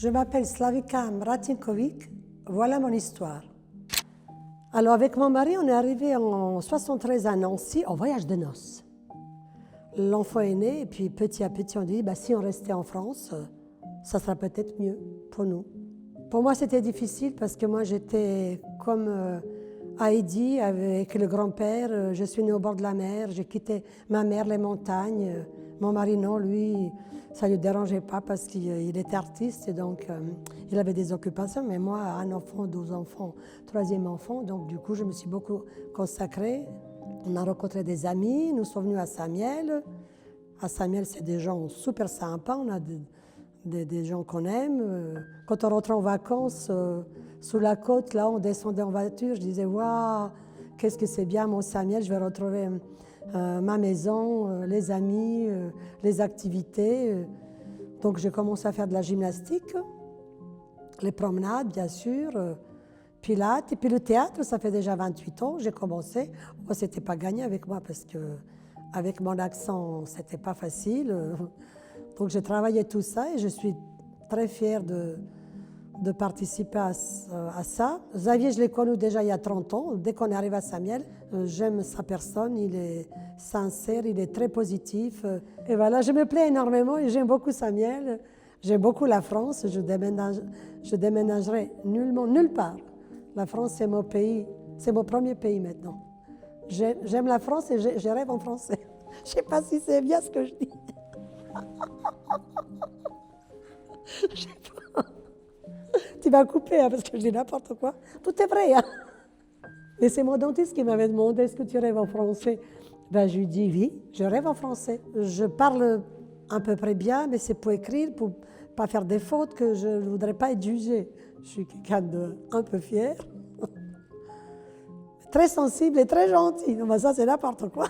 Je m'appelle Slavika Mratinkovic, voilà mon histoire. Alors avec mon mari, on est arrivé en 73 à Nancy en voyage de noces. L'enfant est né et puis petit à petit on dit si on restait en France, ça sera peut-être mieux pour nous. Pour moi c'était difficile parce que moi j'étais comme Heidi avec le grand-père, je suis née au bord de la mer, j'ai quitté ma mère, les montagnes. Mon mari non, lui, ça ne lui dérangeait pas parce qu'il était artiste et donc il avait des occupations. Mais moi, un enfant, 12 enfants, troisième enfant, donc du coup je me suis beaucoup consacrée. On a rencontré des amis, nous sommes venus à Saint-Miel. À Saint-Miel, c'est des gens super sympas, on a des gens qu'on aime. Quand on rentrait en vacances, sous la côte, là, on descendait en voiture, je disais, waouh, qu'est-ce que c'est bien, mon Saint-Miel, je vais retrouver ma maison, les amis, les activités. Donc j'ai commencé à faire de la gymnastique, les promenades, bien sûr, pilates, et puis le théâtre, ça fait déjà 28 ans, j'ai commencé. Moi, c'était pas gagné avec moi parce que avec mon accent, c'était pas facile. Donc j'ai travaillé tout ça et je suis très fière de participer à ça. Xavier, je l'ai connu déjà il y a 30 ans. Dès qu'on arrive à Saint-Miel, j'aime sa personne, il est sincère, il est très positif. Et voilà, je me plais énormément et j'aime beaucoup Saint-Miel. J'aime beaucoup la France, je déménagerai nulle part. La France, c'est mon pays, c'est mon premier pays maintenant. J'aime la France et je rêve en français. Je ne sais pas si c'est bien ce que je dis. Je sais pas. Tu vas couper parce que je dis n'importe quoi. Tout est vrai. Mais c'est mon dentiste qui m'avait demandé est-ce que tu rêves en français. Je lui dis oui, je rêve en français. Je parle à peu près bien, mais c'est pour écrire, pour ne pas faire des fautes que je ne voudrais pas être jugée. Je suis quelqu'un d'un peu fier, très sensible et très gentil. Ça c'est n'importe quoi.